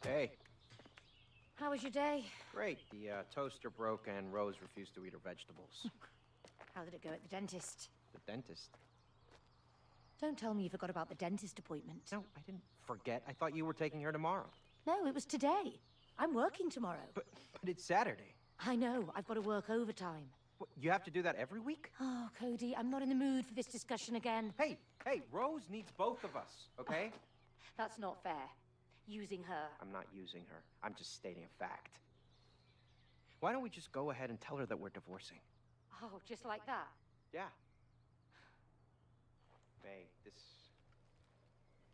Hey. How was your day? Great. The toaster broke and Rose refused to eat her vegetables. How did it go at the dentist? The dentist? Don't tell me you forgot about the dentist appointment. No, I didn't forget. I thought you were taking her tomorrow. No, it was today. I'm working tomorrow. But it's Saturday. I know. I've got to work overtime. What, you have to do that every week? Oh, Cody, I'm not in the mood for this discussion again. Hey, Rose needs both of us, okay? That's not fair. Using her. I'm not using her. I'm just stating a fact. Why don't we just go ahead and tell her that we're divorcing? Oh, just like that? Yeah. May, this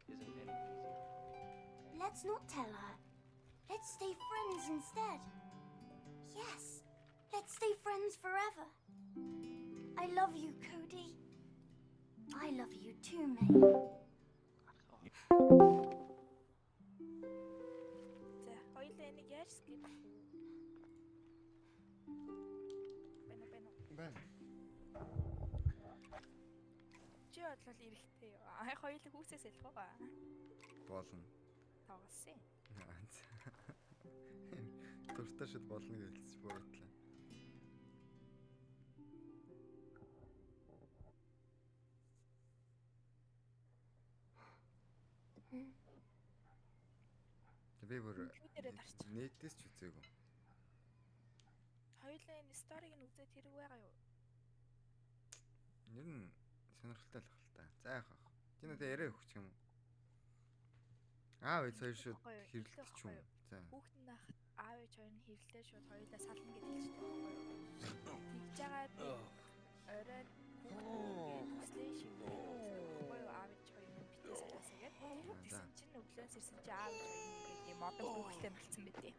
isn't any easier. Let's not tell her. Let's stay friends instead. Yes, let's stay friends forever. I love you, Cody. I love you too, May. За, хоёулаа энийг яаж скип? Байна. Чи бодлол эрэхтэй юу? Хоёулаа хүүсээс ялах уу? Болно. Тоглосон. Дуртай шид болно гэж хэлж бууртлаа. Би бүр нэтээс ч үзээгүй. Хоёулаа энэ сториг нь үзээд хэрэг байгаа юу? Ер нь сонирхолтой л байна л та. За яах вэ? Чи надад яриа өгч юм уу? Аав ээж хоёр шууд хэрэлдэж ч юм. За. Хүүхдэн нахад аав ээж хоёр нь хэрэлдээ шууд хоёулаа сална гэж хэлчихсэн байхгүй юу? Тэгж жагаад оройд хүслээ шивээ. Гоё аав ээж хоёр нь битээ салаасаа гээд тэгсэн чинь өглөөс ирсэн чи аав ээж хоёр нь гэдэг юм модон хүүхдээ болцсон байдیں۔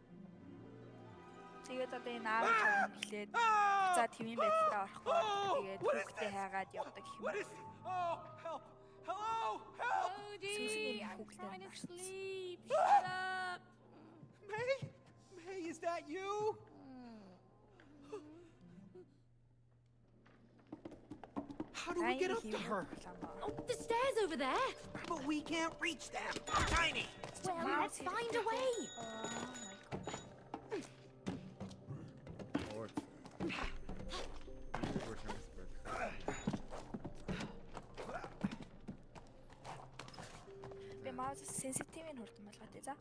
Тэгээд одоо энэ аав ээж хоёр нь эхлээд за твийн байдлаа орохгүй тэгээд хүүхдээ хайгаад явдаг гэх юм. Hello! Help! Cody, I'm trying to sleep. Shut up. May, is that you? How do we get up to her? Oh, the stairs over there! But we can't reach them. Tiny! Well, let's find a way! Ой. Би маус сенситивийн хурдан болгоо тий за.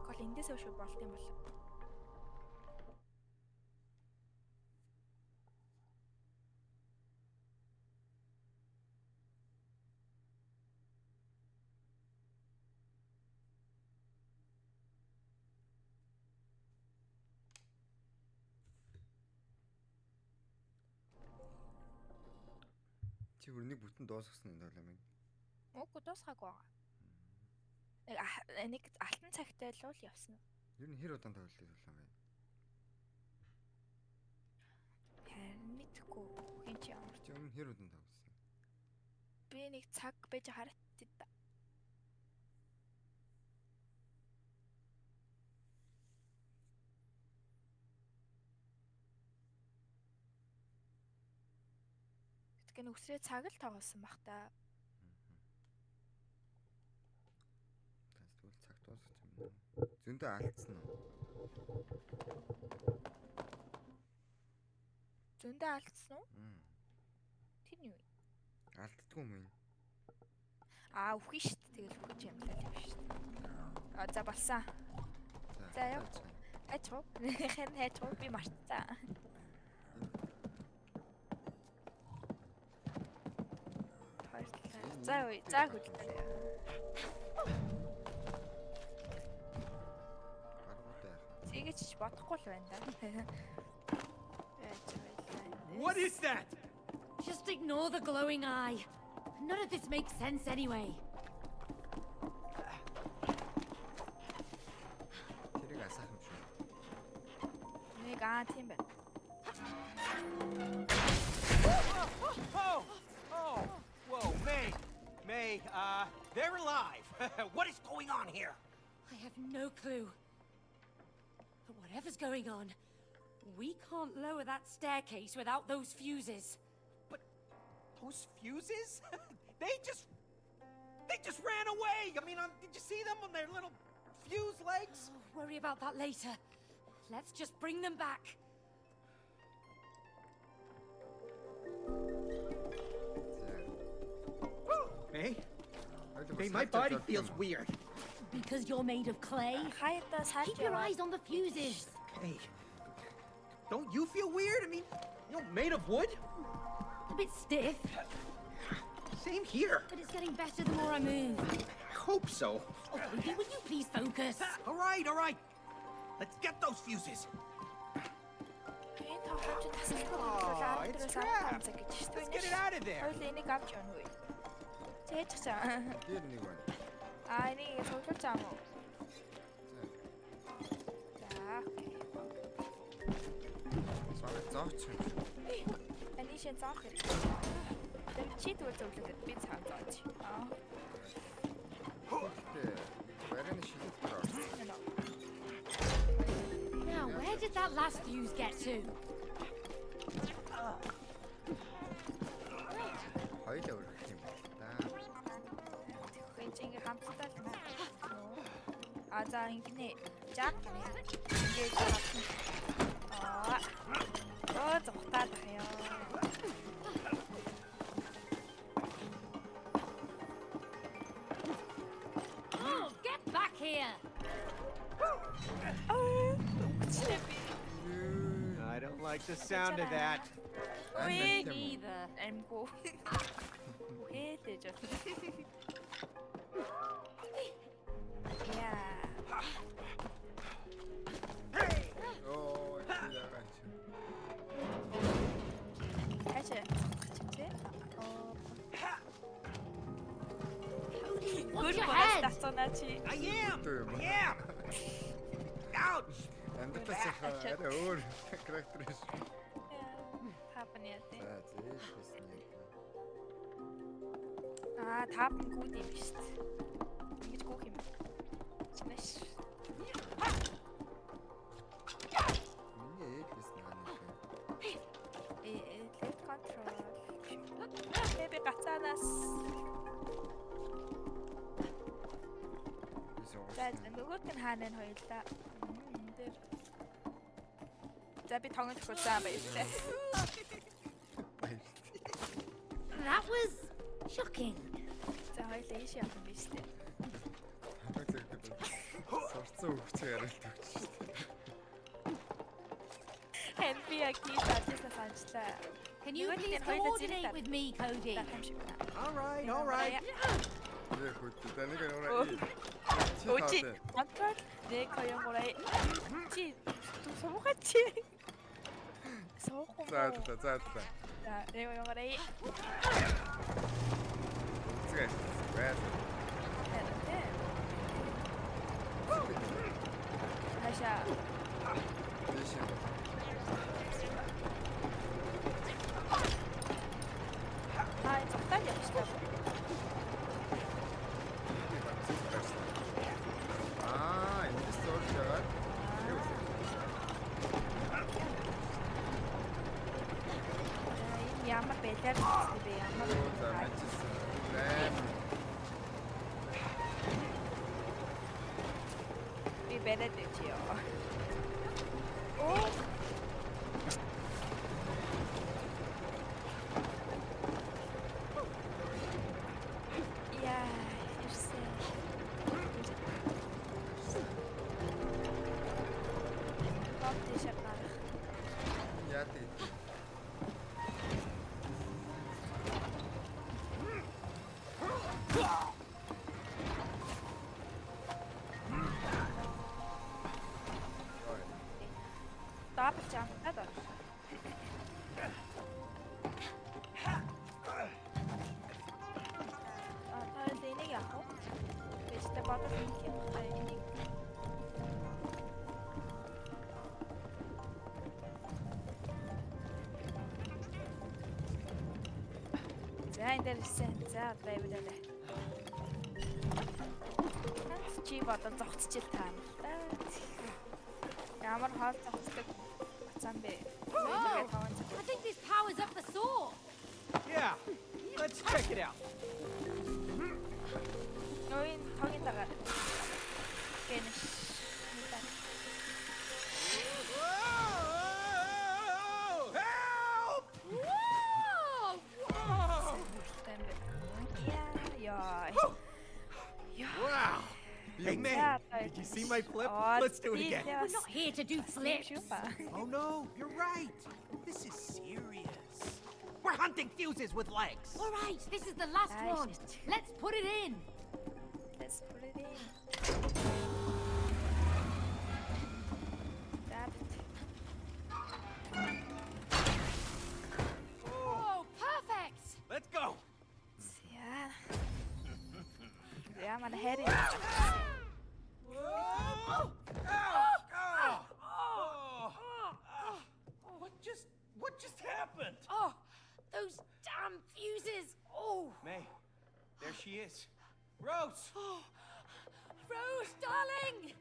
Гол эндээс өшөө болт юм бол. Чи бүр нэг бүтэн дуусгасан энэ тоглоомыг. Үгүй дуусгаагүй байгаа. Нэг алтан цагтай л уул явсан. Ер нь хэр удаан тоглолт тоглоом бэ? Харин мэдгүй. Хин чи ямар Чи өмнө хэр удаан тоглосон? би нэг цаг байж харагдтыг да. Тэгэхээр өсрээ цаг л тоглосон бах та. Тэгвэл цаг дуусгаж юм уу? Зөндөө алдсан уу? Зөндөө алдсан уу? Тэр нь юу? Алддгүй юм уу? Үгүй шүү дээ. Тэгэл үгүй юм л юм шүү дээ. За болсон. За яа. Ачаа. Хэн хачаа би мартсан. За үе. За хөлтэй. Тэгэж ч бодохгүй л байна да. What is that? Just ignore the glowing eye. None of this makes sense anyway. Тэрийг асаах юм шүү. Нэг тийм байна. Whoa, May, they're alive. What is going on here? I have no clue. But whatever's going on, we can't lower that staircase without those fuses. But those fuses? They just They just ran away. I mean, did you see them on their little fuse legs? Oh, worry about that later. Let's just bring them back. Hey, Хоёул hey, бас my хайж body явдаг feels юм. Oh, weird. Because you're made of clay? Хаяада сааж Keep your eyes on the fuses. Hey, don't you feel weird? I mean, made of wood. A bit stiff, Same here. but it's getting better the more I move. I hope so. Oh, Cody, will you please focus? All right, all right. Let's get those fuses. энэ тоглоомч тасалбар Oh, өдрөөс it's 14 trapped. цаг гэж шүү Let's дээ. get it out of there. Хоёул энийг авч явна уу? Зээж чаа. Дээр нэг байна. Энийг цуглуулж байгаа мó. За. Сарыг зооч юм. Энийг шин заах хэрэгтэй. Тэр чи тэгвэл зөвлөдөд би цаан зооч. Гэхдээ барины шилдэг дээр орсон. Now, where did that last fuse get to? Хоёул өргөх юм байна. Тэгвэл чи ингээ хамтдаа л байна. За ингэнэ. Жак ингээ жаа. Зогтаад хаяа. Oh, get back here! Үгчтэй би. I don't like the sound of that. Ой, Neither. амгүй. Хээдэж байна. Яа. Оо, яагаад ч. Хачаа. Чимтэй. Cody, watch Гүр your багаас head! тацнаа чи. I am. Ito yun. I am. Ouch. Андтаас арай өөр характер шүү. Тапан яа. За, зээж хийсэн яг. Тапан гүд юм шүү дээ. Ингэж гүөх юм. Чинэш. Миний ээж хийсэн аа нэг. Left control. Би гацаанаас. За нөгөөт нь хаана нь хоёулаа. Дээр. За би тонгон төхөцөө баярлалаа. That was shocking. За хоёулаа ийш явах юм биш үү? Сурцсан хөвчөө яриад төгч шүү дээ. Хэн би яг хийж чадсан санчлаа. Can you What please can I do coordinate that? with me, Cody? Так юм шиг байна. All right, all right. Яа хөтө таныг ороо. Өчи. Контрол 1 2 3. Чи суугач. Суух. За. За 1 2 3. Зүгээр. Бай. Хаша. Дээш. Зогтаад явчихсан. Энэ сорж байгаа. Энэ ямар байлаар гэсэн бэ? Ямар За, мэдчихсэн. Бэм. би бэлээд чи ёо. Оо. Яа, ирсэн. Бат шапнаа. Яадаг. Дабл жампад ор. Та энийг яах вэ? Биштэй бодож юм хай энийг. За энэ дээрсэн. За одоо явуулаа. Чи бодол зогцчихил таана. Ямар хоол зогцдог бацаан бэ? I think this powers up the saw. Yeah, let's check it out. Нойн тогийн дагаад. Гэнэш. Help! Wow. Hey, man. Did you see my flip? Let's do it again. We're not here to do flips. Oh, no. You're right. This is serious. We're hunting fuses with legs. All right, this is the last one. Let's put it in. Let's put it in. Dab it. Oh, perfect. Let's go. Ja. Ja, man had it. What just happened? Oh, those damn fuses. Oh. May, there she is. Rose! Oh. Rose, darling.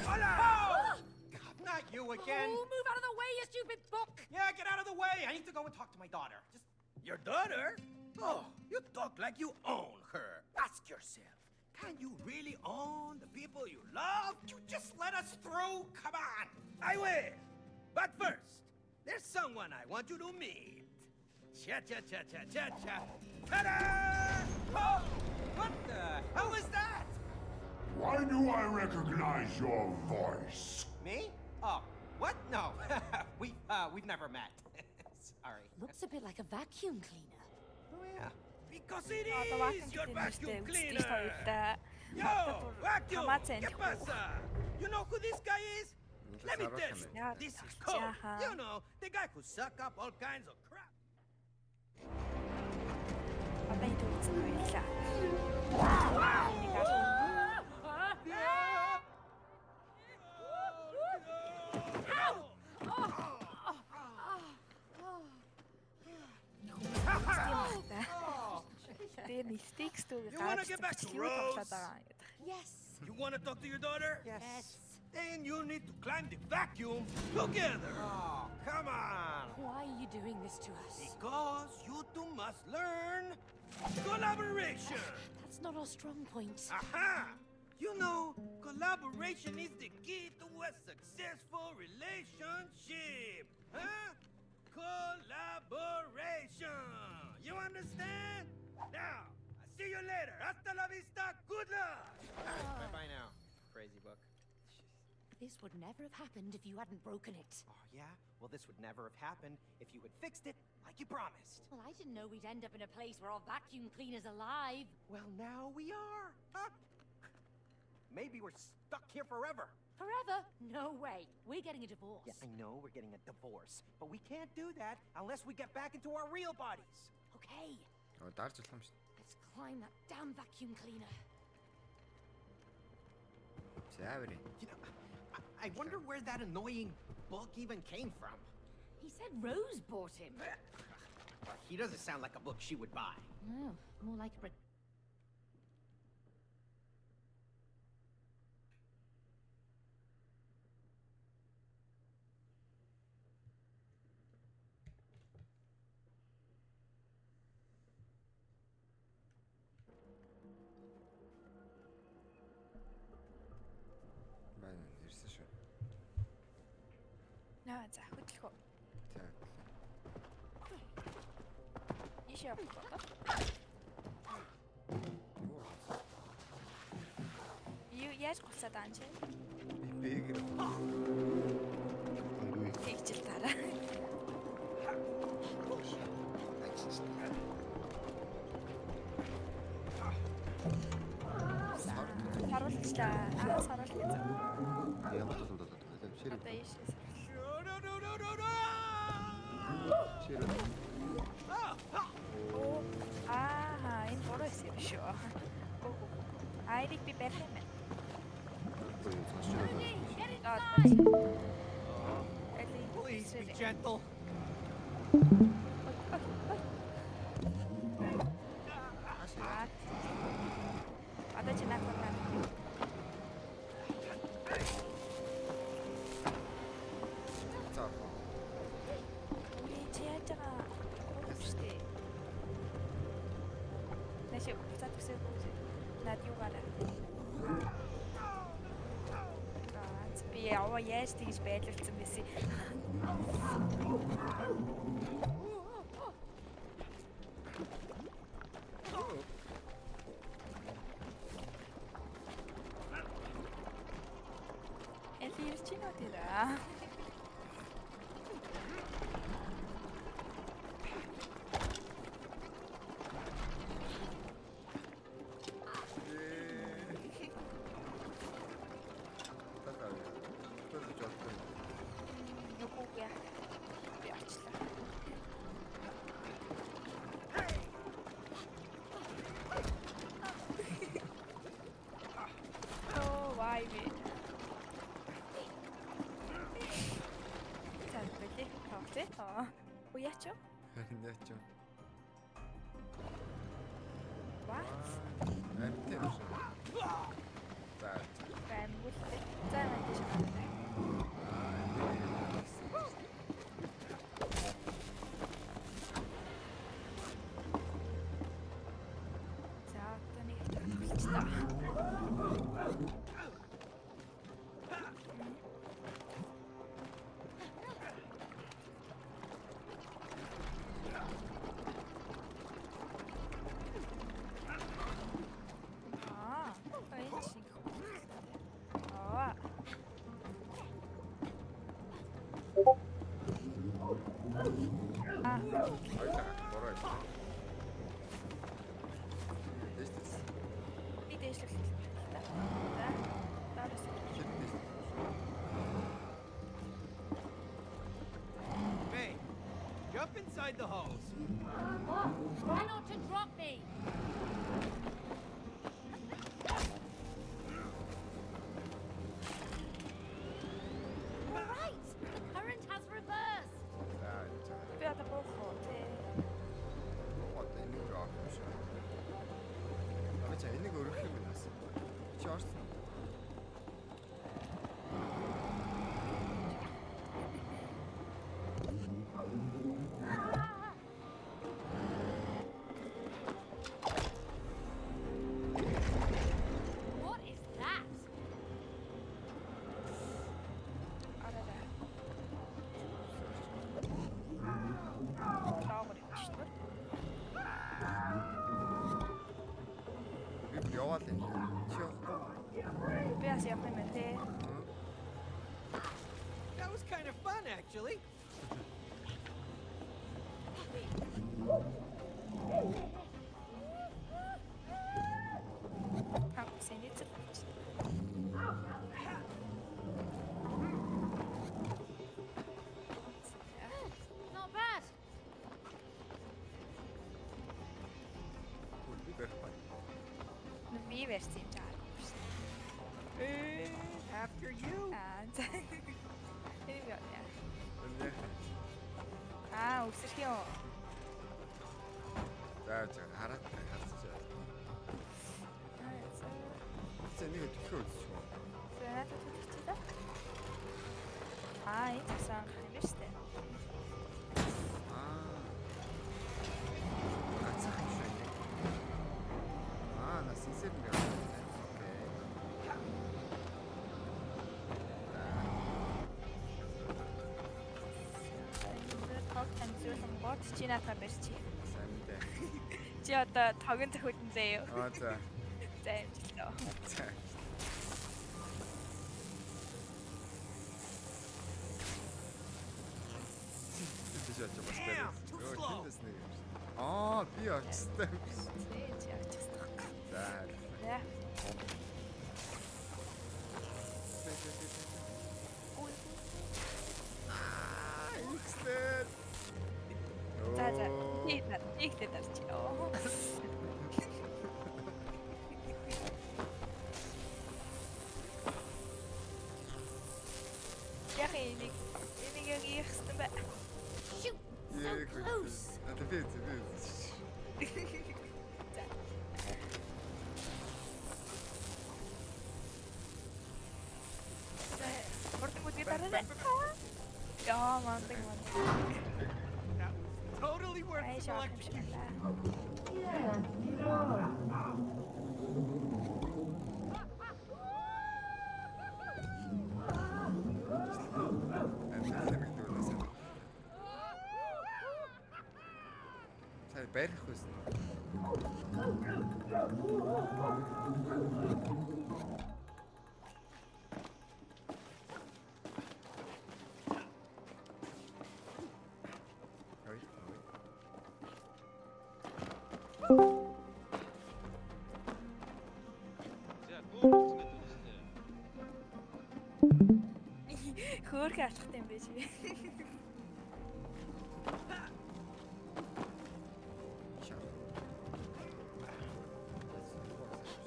Hola! Oh. God, not you again. Oh, move out of the way, you stupid book. Yeah, get out of the way. I need to go and talk to my daughter. Just Your daughter? Oh, you talk like you own her. Ask yourself, can you really own the people you love? you just let us through. Come on. I will. But first, there's someone I want you to meet. Cha-cha-cha-cha-cha-cha. Ta-da! Oh, what the hell is that? Why do I recognize your voice? Me? Oh, what? No, we've never met. Sorry. Looks a bit like a vacuum cleaner. Oh yeah. Because it Одоо is your vacuum vacuum cleaner. cleaner. Yo, vacuum! хамаацаа ¿Qué pasa? You know who this guy is? Let me tell you. Yeah. This is Cole. Yeah. You know, the guy who suck up all kinds of crap. Одоо энэ төвцөн хоёлаа. Тэр нэг стикс дүүгээ You wanna get back to Rose? Yes. You want to talk to your daughter? Yes. Then you need to climb the vacuum together. Oh, come on. Why are you doing this to us? Because you two must learn collaboration. That's not our strong point. Aha! You know, collaboration is the key to a successful relationship. Huh? Collaboration. You understand? Now, I'll see you later. Hasta la vista. Good luck. Bye-bye now, crazy book. This would never have happened if you hadn't broken it. Oh, yeah? Well, this would never have happened if you had fixed it like you promised. Well, I didn't know we'd end up in a place where our vacuum cleaner's alive. Well, now we are. Huh? Maybe we're stuck here forever. Forever? No way. We're getting a divorce. Yeah, I know we're getting a divorce, but we can't do that unless we get back into our real bodies. Okay, Дарж болох юм шүү. let's climb that damn vacuum cleaner. За авъя. You know, I wonder where that annoying book even came from. He said Rose bought him. He doesn't sound like a book she would buy. No, more like a... Байна ирсэн шүү. Наа за хөдөлгөө. За. Ийш явах болоо. Юу яаж голцоод байгаа юм чи? Би бэгэр. Тэгжил дараа. Саруулчлаа. Саруул гэж. Ямар тулд одоо ширээ. Одоо ийш. Ширээ. Энэ бороо юм шүү. Айрыг би барих юм байна. Please be gentle. Одоо чи наад байна. За. Чи яаж байгаа? Өвчтэй. Нэши буцаад өсөө. Наад юугаараа. Би яваа яаж тэгж байлуулсан байсан. Элирч нөтера. Нүгүүгээ би очлаа. Oh, why me? За бэлээ. Тавтай. Уяач юу? Харин яач юм. What? Амтэн шүү. За. Баймгуултай. За мэдээж байна. За одоо нэг болчихлоо. Бороо. Дэстэс. Би дээшлүүлсэн. За. Дараас. Hey, jump inside the hose. Try not to drop me! You're right. The current has reversed! За. Би одоо боохоо тий. Одоо энийг авах юм шиг. Ами чаа энийг өргөх юм байна. Чи орсон уу? What is that? Араа. Таагаар явчихсан. Би бүр яваал энэ. Чи явахгүй. Би бас явах юм байна тий. That was kind of fun, actually. Сэнийц. Not bad! Би байх бай. Би версийн жаа. After you. За. Энэ яа. Үнэ. Өсөх юм. За хараад харцгаа. За нэг төхөө үзчих юм. За тэгчих та. Энэ сан юм биш үү? Гацах юм шиг. На синсэр нэг. Окей. Тог таньжуулан бод чи наатаа барьчих. Сайн дээ. Чи одоо тогын зөхөдөн заяа. За. За амжилтаа. За. Тэжээж бас байна. Тэндээс нэг юм шиг. Би очсон. Чи очсон. За. За. Ихтэй. За. Ихтэй дарч. Яг энийг яг ихсэн бай. Shoot. So close. Тэвээ. Яа, мантаг. That was totally worth Ay, the siya. collection. Yeah, Хөөрхөн алхах юм байж.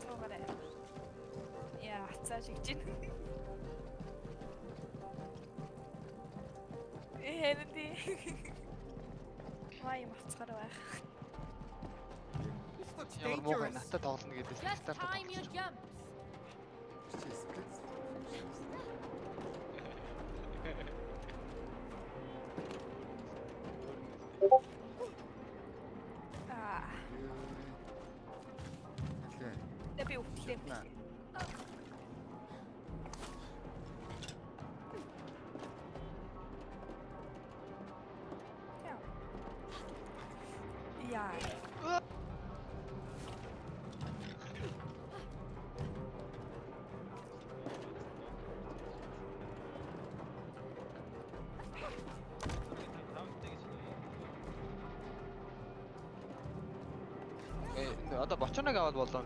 Суугаарай. Яа, хацаа шигж байна. Энэди. Вай мацгаар байх. This looks Ямар муухай dangerous. натад тоглоно гэдэг Just стартап time your jumps. Аа, тэ би өвтлээ. Яа. Одоо бочоног аваад болоо.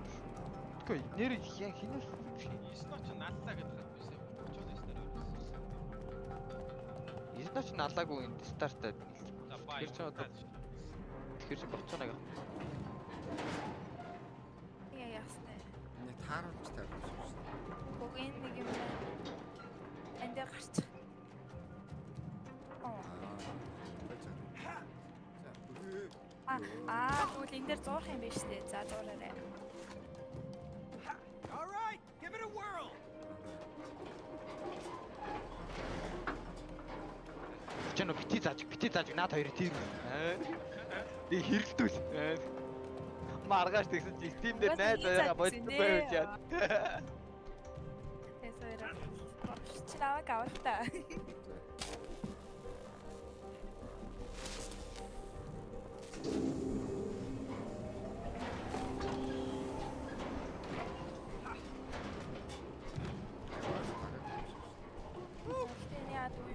Тэгэхгүй нэр хинээс 9 ноч наллаа гэдэг юм биш үү? Бочоноос дээр Эсноч налаагүй энэ стартаа. За бай. Тэр чинь одоо тэгэхээр чи бочоног ав. Яа яасна. Миний тааруулж тавьсан шүү дээ. Бүгэн нэг юм байна. Энд дээр гарчих. Оо. Тэгвэл энэ дээр зурх юм биш үү? За зураарай. All right, give it a whirl. Бочоног бити зааж наад хоёрыг тийм. Би хэрэлдүүл. Маргааш тэгсэн чи Steam дээр найз аяга бодсон байж яа. Эсвэр. Чи наваг авалтаа.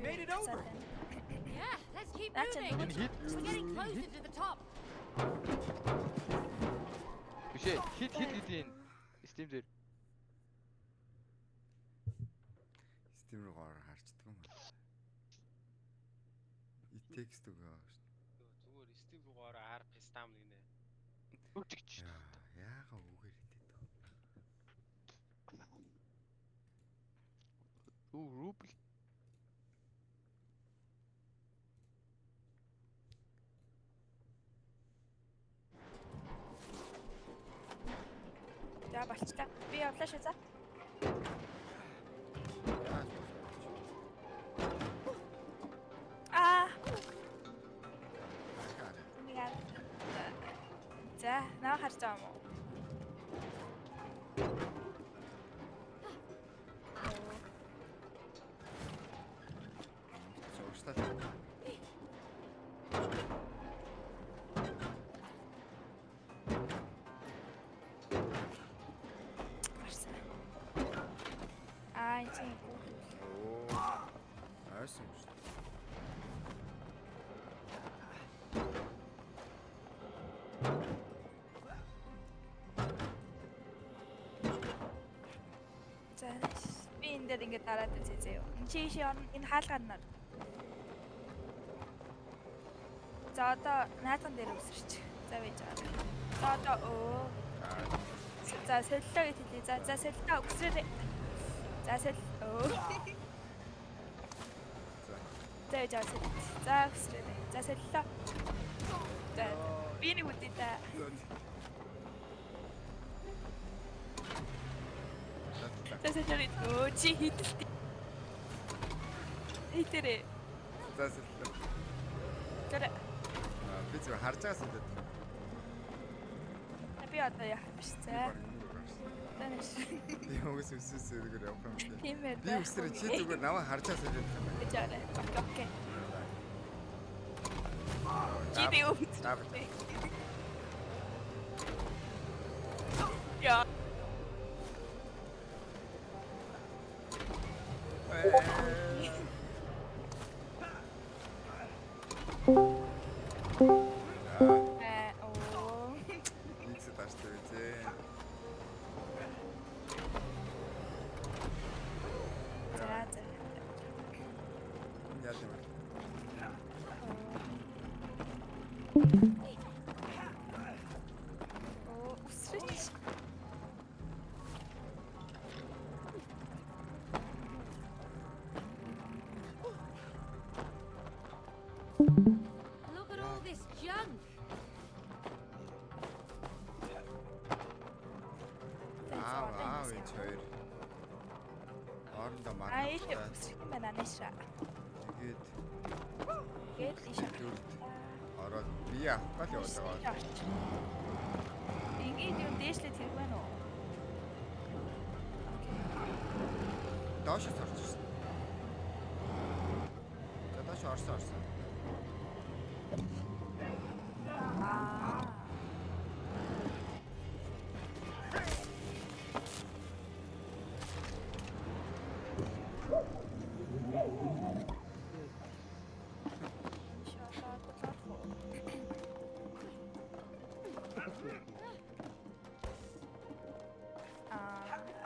Made it over. Yeah, let's keep That's a moving. Энэ хит We're getting closer to the top. бишээ хит энэ Steam дээр. Steam руу гоор харчдаг юм байна. E-text өгөө шүү Зүгээр Steam руугаараа RP stam гинэ. Үгчж. дээ. Яага үгээр идэв. Рубл. За болчлаа. Би явлаа шүү за. Аа. Яа. За, наа харж байгаа юм уу? Зуршлаа. Гарсан. Аа, энэ чинь Оо. Айсан шүү дээ. за. Би энэ дээр ингээд дараад үзье. Чи энэ хаалгаар нар. За одоо наадхан дээр үсэрч. За байж байгаа. За одоо оо. За солилоо гэж хэлээ. За солилоо үсрээрээ. За оо. За яаж аа. За үсрээрээ. За солилоо. За би нэг үдээ та. За солилоо. Оо чи хитэлтэй. Хитэрээ. Заасэлээ. Тэр Би зөв харж байгаас юм дээ. би одоо яах биш за. Танаш. Би өгс зүгээр явах юм дээ. Тийм ээ. Би өсрөө чи зүгээр намайг харж байгаас юм байна. Гэж арай. Окей. Чи би өвч. За. яа. Оо. Ийгсэд аштай үзээ. За. Яа юм бэ? Оо, усрич. Look at all this junk. Аа, энэ хоёр. Орондоо Аа, магнаа. их усрих юм байна анаша. Тэгээд Гээд ийш. ороод би авах гал явуулгаа. Ингээд юм дээшлээд хэрэг байна уу? Доош орж ирсэн. За доош орсон. Аа.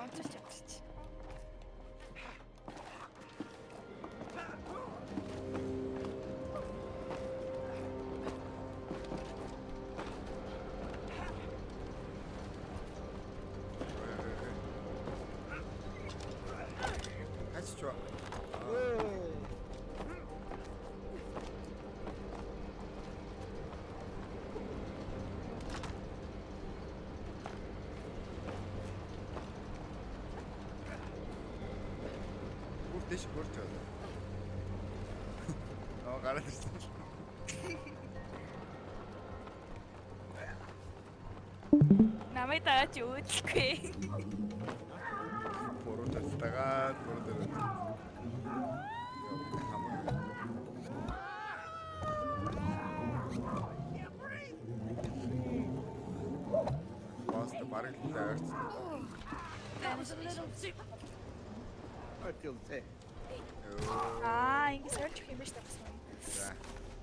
Онцолч. Хаччоо. Дэш хурж байна. Гараад ирсэн. Намайг дааж өөдлөхгүй. Буруу тастагаад. Баст барыг таарч. That was a little too. I feel sick. Аа, ингэ сольж юм биш тагсан. За.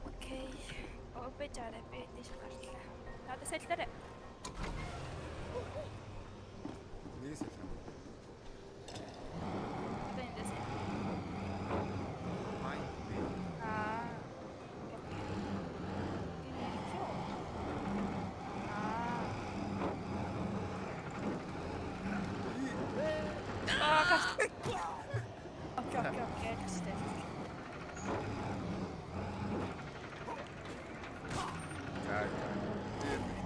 Окей. Обе жараа би дэш гарлаа. Надад сэлдэрэ. Нийс хэлсэн. Тэндээс. Май. Аа. Окей.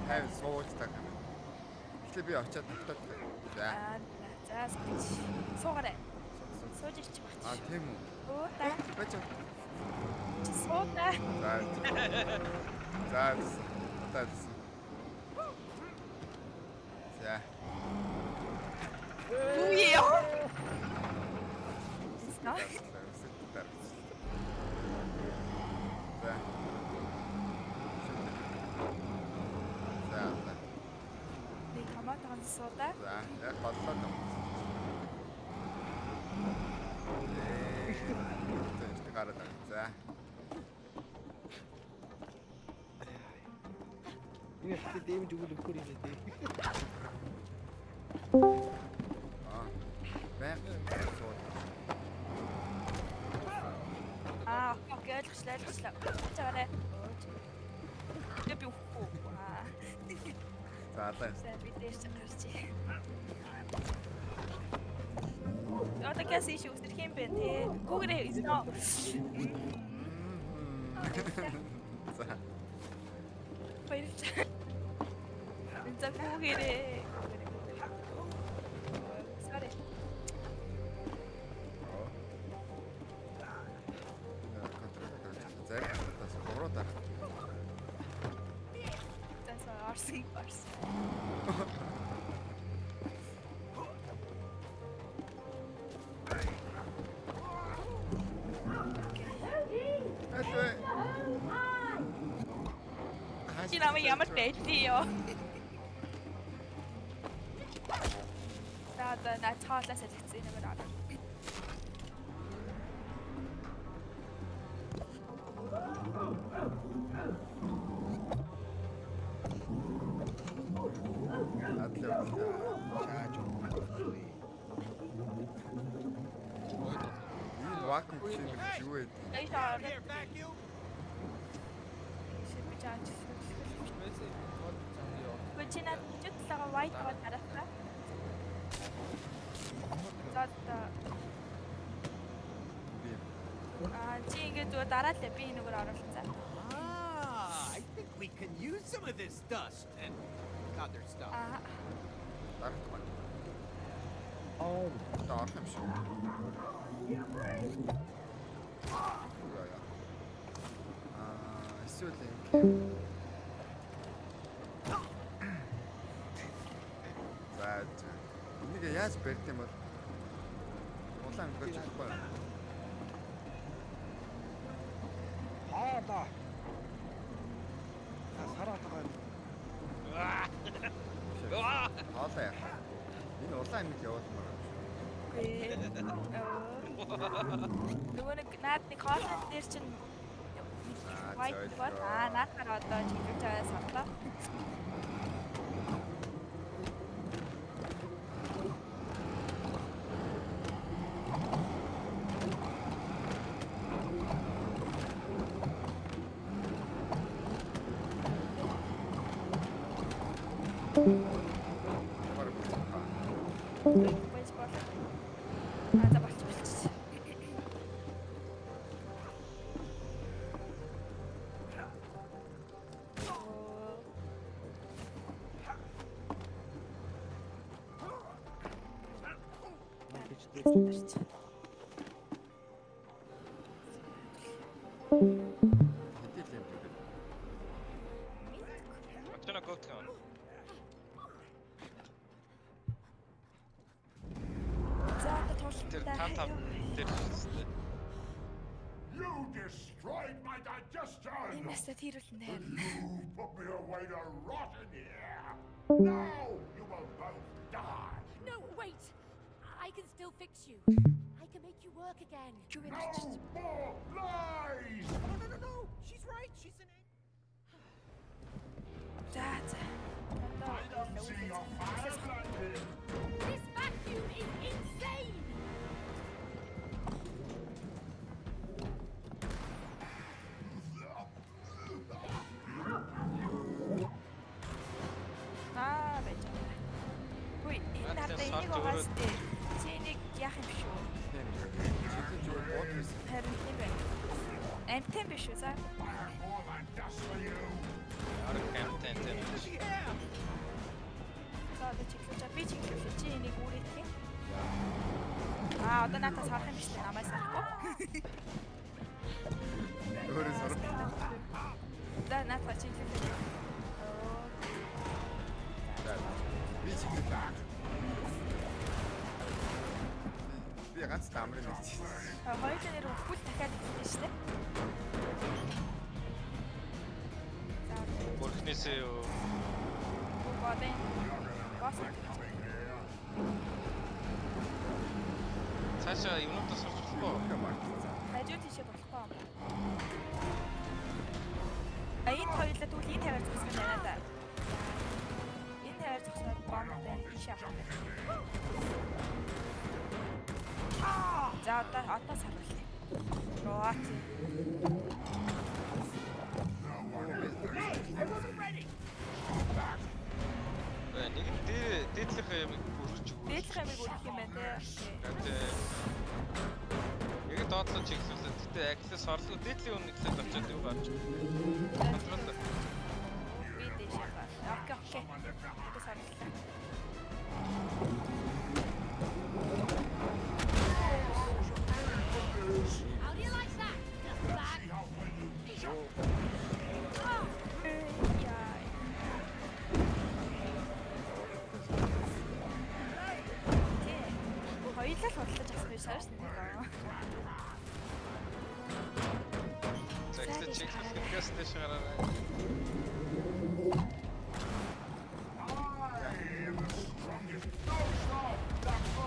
Хайр сууж таг юм. Эхлээ би очиад тогтоод. За. За суугаарай. Сууж ирчих багч. Аа тийм үү. Оо та. Бач. Суугаа. За. За. За. Үе. Снаа. За. Би хамаатан суудаа. За, яг бодлоо юм. Тэнд гараад байна. За. Энэ хэвчээ дэмж өгөл өгөхөр юм дээ. Бэм. Окей, ойлгочлаа. Чаарай. Би үхгүй. За, алаа. За би дээрч гарчи. Одоо кэс иш үсрэх юм бэ те. Гүүгэрээ исноо. За. Баярлалаа. За гүүгэрээ. Sorry. За, тас бороо та. За арси. Чи намайг ямар дээлээ ёо. одоо наад цаалаа солигдсон нэгээр аваад. Вакуум чинь юу вэ? Эй таа. Here, vacuum. Шипчаач. Гүчинат житлага white бод хараа. За чи ингээд зүгээр дараалаа би энэгээр оруулсан за. Ah, I think we can use some of this dust and other stuff. Дарах байна. Одоо орох юм шиг. Эсвэл за энийг яаж барьд юм бол улаан өнгөж болохгүй. Хаалаа. Сараад байгаа. Хаалаа яах. Энэ улаан өнгөж явуулмаар. Нөгөө нэг наад нэг хоолны дээр чинь white бод наадаар одоо чиглэж байгаа сарлаа. Байж болоо. За болчихсон. Очно готхон. За одоо Тэр тултай. тав тэр шүү. You destroyed my digestion! Энэ нэстэ тэрүүлэн дээр. You put me away to rot in here! Now you will both die! No, wait! I can still fix you. I can make you work again. No more lies! No. She's right. She's an За. I don't see your fire blinded! This vacuum is insane! Байж байгаа. Хүй, энэ надад энийг угаас дээ. Чи энийг яах юм шүү? Чиглэж юу бодвис. Харин тийм байна. Амтэн биш үү за? More than dust for you! Арга камтэн тэн. За одоо чиглэж би чиглүүлээ. Чи энийг үүрэх юм. Одоо надад сарах юм шүү дээ. Намайг сарахгүй. Өөрөө сарах. За надад чиглүүлээ. Би чиглэлээ. Би ганц таамрын нэг. Хоёулаа нэр өгвөл дахиад хэлсэн шүү дээ. За Бүрхнээсээ юу? бодын. Бас Цаашаа юмудаа сурч болохгүй. хажуу тийшээ болохгүй юм. Энэ хоёулаа тэгвэл энэ тавиар зогсох юм байна да. Энэ тавиар зогсоод бомбтой тийшээ авах юм. За одоо саруулъя. Рот. Нэг дээдлэх юм үргэлж өгөө. Дээдлэх ямиг үрэх юм байна те. Яг доотлоо чиглүүлээ. Гэтэ аксес орлого дээдлийн үнэ ихлээд очиод юу гарч. Контрол. Би дэшээ ба. Окей. Одоо саруулъя. How do you like that? Just back. Хоёулаа л худалдаж авах биш шаарч нэг. За ихлээд чиглүүлэх газ дэш гараарай. I am the strongest. No stop!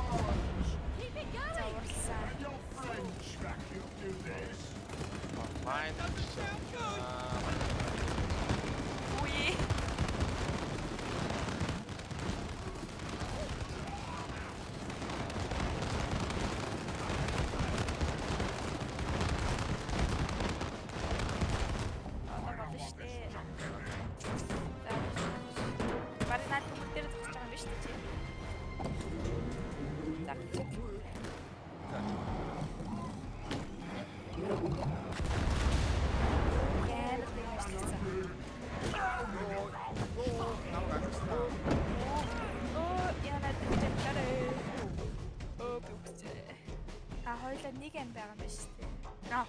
хоёулаа нэг ам байгаа юм байна шүү дээ.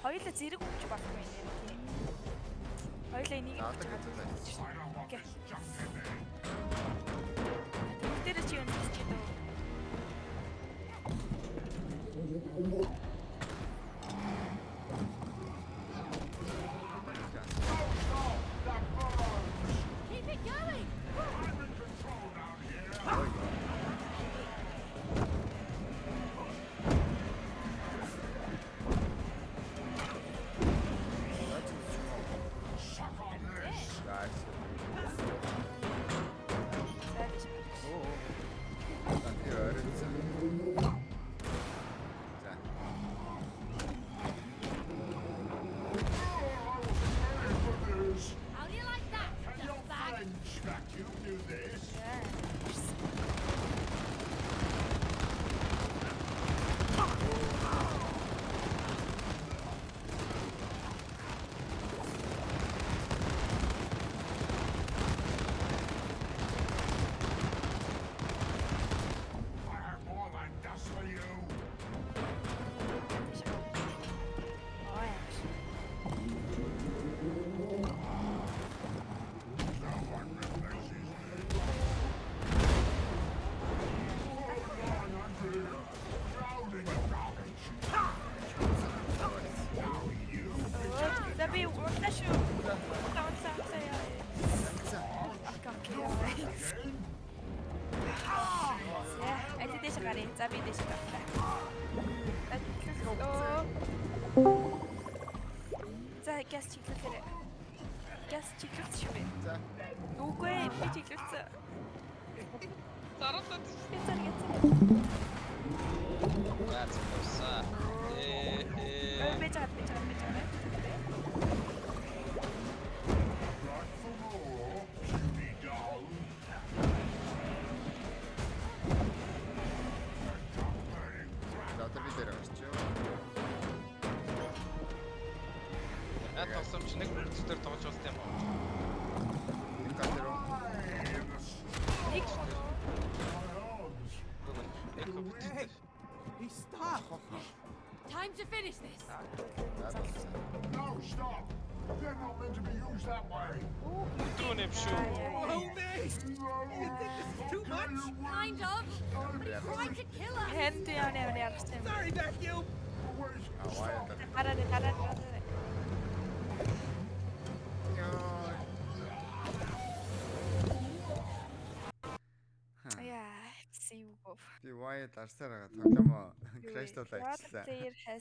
Хоёулаа зэрэг өгч болохгүй юм тийм. Хоёулаа энийг Заадаг хэцүү байж. Окей. Тэр чи юу хийж чинь дөө? Keep it going! How do you like that? Can your French vacuum do this? I have more than dust for you. No one replaces me. Hold on, Andrea. Drowning in garbage. Now you За би урдаа шүү. Таацаасаа. Эти дэш гарыг. За би дэш гараа. За газ чиглэлээ. Газ чиглэлт шүү бэ. За. Үгүй би чиглэлсэн. Зараад Би заргацсан. Яацсан. Би чад. Like for more, beauty doll. За одоо би дээр гарч юу. Тоглоом чи нэг бүрцээр тоглож болт юм уу? Нэг кадр уу? Нэг Нэг бүрцээр. He stopped. Time to finish this. No, stop. They're not meant to be used that way. Өдрөө нэм шүү. Oh, me! You think this is too much? Kind of. But he tried to kill us. хэнд яа ярьсан. Sorry, vacuum. Хараа. Яа, see you go. Би Wyatt арсаар байгаа тоглоомоо crash тулаа The other ичсэн. player has